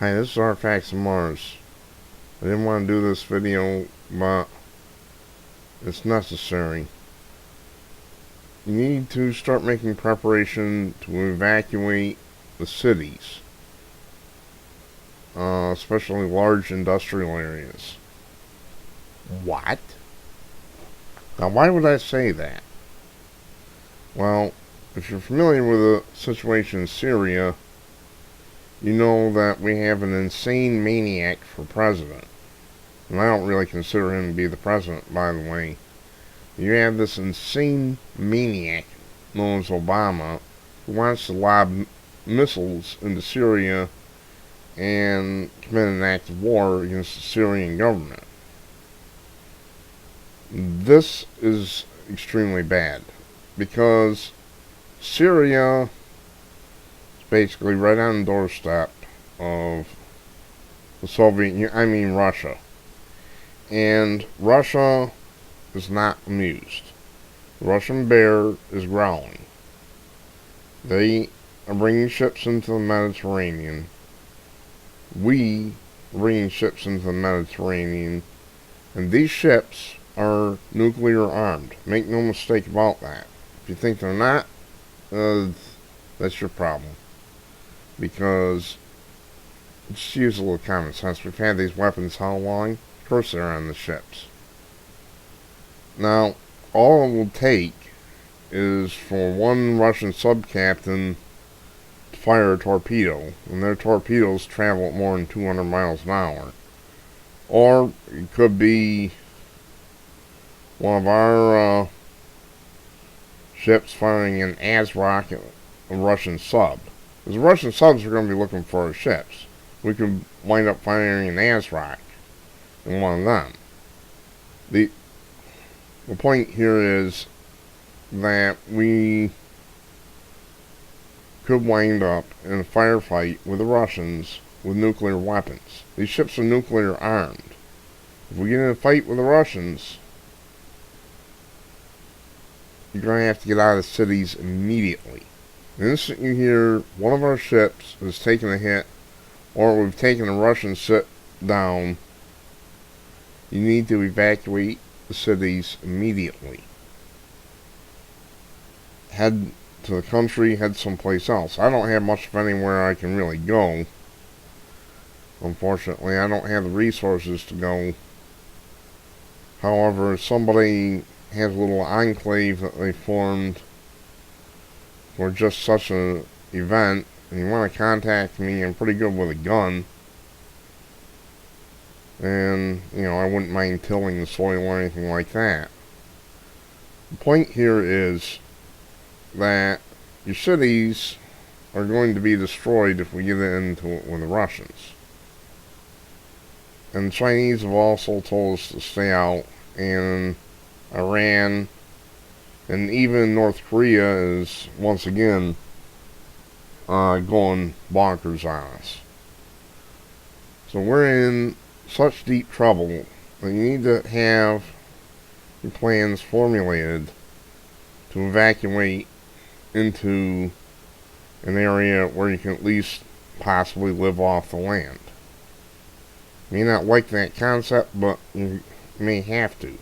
Hi, this is Artifacts of Mars. I didn't want to do this video, but it's necessary. You need to start making preparation to evacuate the cities, especially large industrial areas. What? Now, why would I say that? Well, if you're familiar with the situation in Syria, you know that we have an insane maniac for president. And I don't really consider him to be the president, by the way. You have this insane maniac known as Obama who wants to lob missiles into Syria and commit an act of war against the Syrian government. This is extremely bad because Syria is basically right on the doorstep of the Soviet Union, Russia. And Russia is not amused. The Russian bear is growling. They are bringing ships into the Mediterranean. We are bringing ships into the Mediterranean. And these ships are nuclear armed. Make no mistake about that. If you think they're not, that's your problem. Because, just use a little common sense. We've had these weapons how long? Of course they're on the ships. Now, all it will take is for one Russian sub-captain to fire a torpedo, and their torpedoes travel at more than 200 miles an hour. Or it could be one of our ships firing an ASROC at a Russian sub. Because the Russian subs are going to be looking for our ships. We could wind up firing an ASROC in one of them. The point here is that we could wind up in a firefight with the Russians with nuclear weapons. These ships are nuclear armed. If we get in a fight with the Russians, you're going to have to get out of cities immediately. The instant you hear one of our ships has taken a hit, or we've taken a Russian ship down, you need to evacuate the cities immediately. Head to the country, head someplace else. I don't have much of anywhere I can really go. Unfortunately, I don't have the resources to go. However, if somebody has a little enclave that they formed for just such an event, and you want to contact me, I'm pretty good with a gun. And, I wouldn't mind tilling the soil or anything like that. The point here is that your cities are going to be destroyed if we get into it with the Russians. And the Chinese have also told us to stay out, and Iran, and even North Korea is, once again, going bonkers on us. So we're in such deep trouble that you need to have your plans formulated to evacuate into an area where you can at least possibly live off the land. You may not like that concept, but you may have to.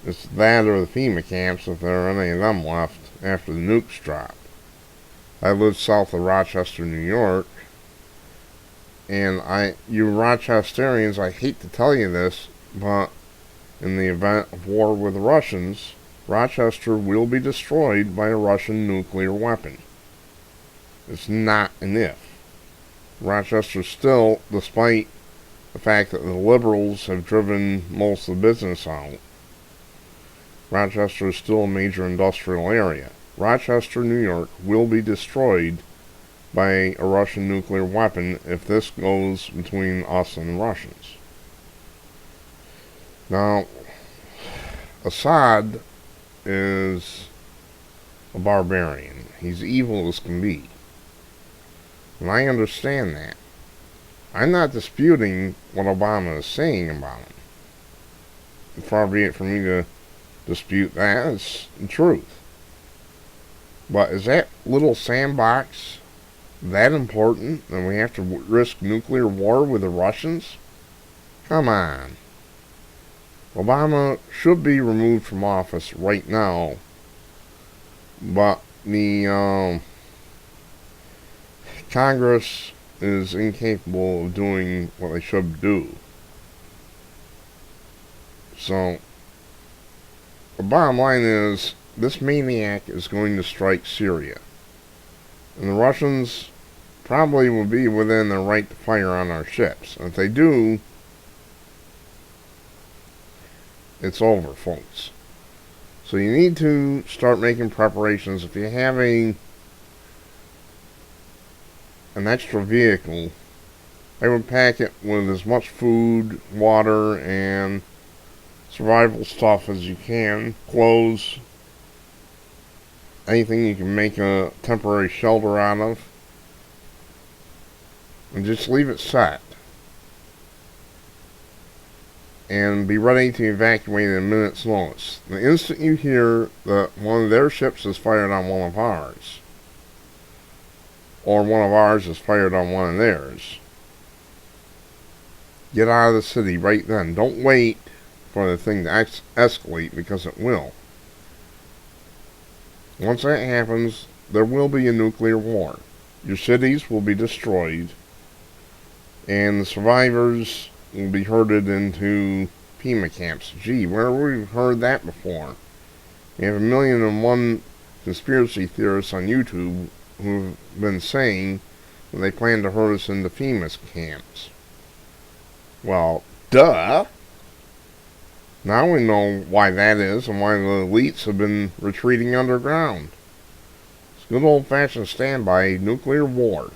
It's that or the FEMA camps, if there are any of them left after the nukes drop. I live south of Rochester, New York, and you Rochesterians, I hate to tell you this, but in the event of war with the Russians, Rochester will be destroyed by a Russian nuclear weapon. It's not an if. Rochester still, despite the fact that the liberals have driven most of the business out, Rochester is still a major industrial area. Rochester, New York will be destroyed by a Russian nuclear weapon if this goes between us and the Russians. Now, Assad is a barbarian. He's evil as can be. And I understand that. I'm not disputing what Obama is saying about him. Far be it from me to dispute that. It's the truth. But is that little sandbox that important that we have to risk nuclear war with the Russians? Come on. Obama should be removed from office right now, but the Congress is incapable of doing what they should do. So, the bottom line is, this maniac is going to strike Syria. And the Russians probably will be within their right to fire on our ships. And if they do, it's over, folks. So you need to start making preparations. If you have an extra vehicle, I would pack it with as much food, water, and survival stuff as you can. Clothes, anything you can make a temporary shelter out of. And just leave it set. And be ready to evacuate in a minute's notice. The instant you hear that one of their ships is fired on one of ours, or one of ours is fired on one of theirs, get out of the city right then. Don't wait for the thing to escalate, because it will. Once that happens, there will be a nuclear war. Your cities will be destroyed, and the survivors will be herded into FEMA camps. Gee, where have we heard that before? You have 1,000,001 conspiracy theorists on YouTube who've been saying that they plan to herd us into FEMA camps. Well, duh! Now we know why that is, and why the elites have been retreating underground. It's good old-fashioned standby nuclear war.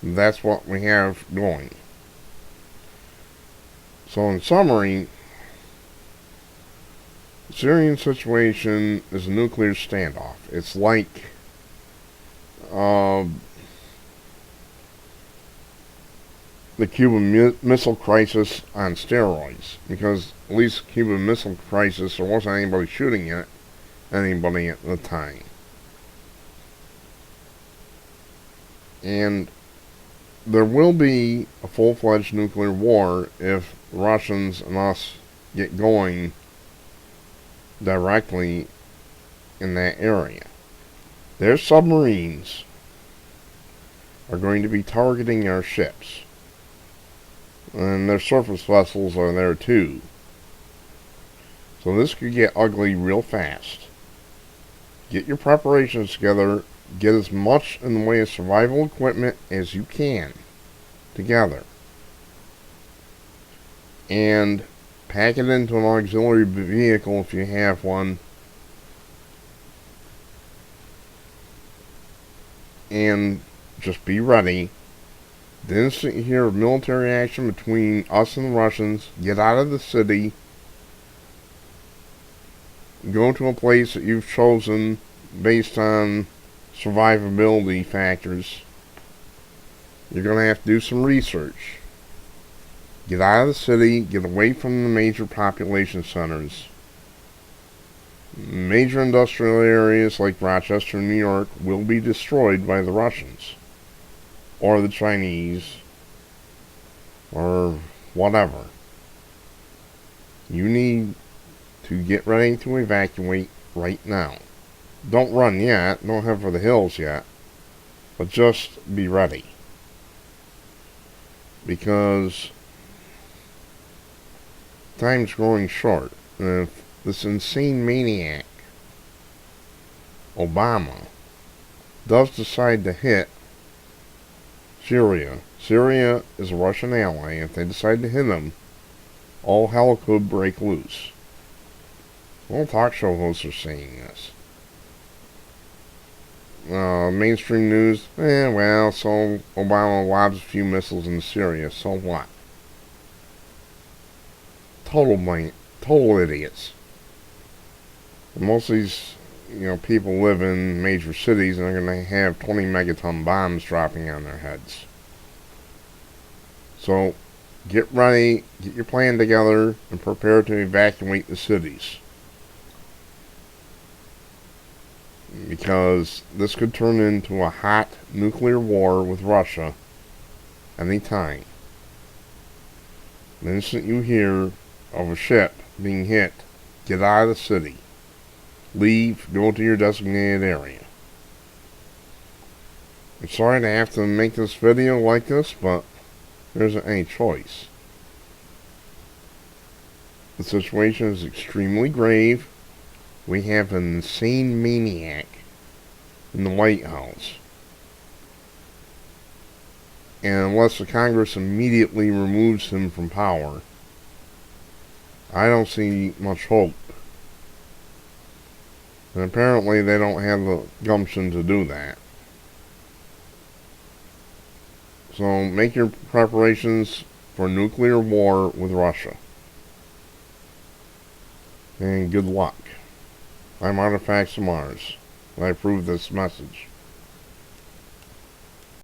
That's what we have going. So in summary, the Syrian situation is a nuclear standoff. It's like the Cuban Missile Crisis on steroids, because at least Cuban Missile Crisis, there wasn't anybody shooting at anybody at the time. And there will be a full-fledged nuclear war if the Russians and us get going directly in that area. Their submarines are going to be targeting our ships. And their surface vessels are there too. So this could get ugly real fast. Get your preparations together. Get as much in the way of survival equipment as you can together. And pack it into an auxiliary vehicle if you have one. And just be ready. The instant you hear of military action between us and the Russians, get out of the city. Go to a place that you've chosen based on survivability factors. You're going to have to do some research. Get out of the city, get away from the major population centers. Major industrial areas like Rochester, New York will be destroyed by the Russians, or the Chinese, or whatever. You need to get ready to evacuate right now. Don't run yet, don't head for the hills yet, but just be ready. Because time's growing short, and if this insane maniac, Obama, does decide to hit Syria. Syria is a Russian ally. If they decide to hit him, all hell could break loose. All talk show hosts are saying this. Mainstream news, well, so Obama lobs a few missiles into Syria, so what? Total idiots. And most of these, people live in major cities and they're going to have 20 megaton bombs dropping on their heads. So, get ready, get your plan together, and prepare to evacuate the cities. because this could turn into a hot nuclear war with Russia any time. The instant you hear of a ship being hit, get out of the city. Leave, go to your designated area. I'm sorry to have to make this video like this, but there isn't any choice. The situation is extremely grave. We have an insane maniac in the White House. And unless the Congress immediately removes him from power, I don't see much hope. And apparently they don't have the gumption to do that. So make your preparations for nuclear war with Russia. And good luck. I'm Artifacts of Mars. I approve this message.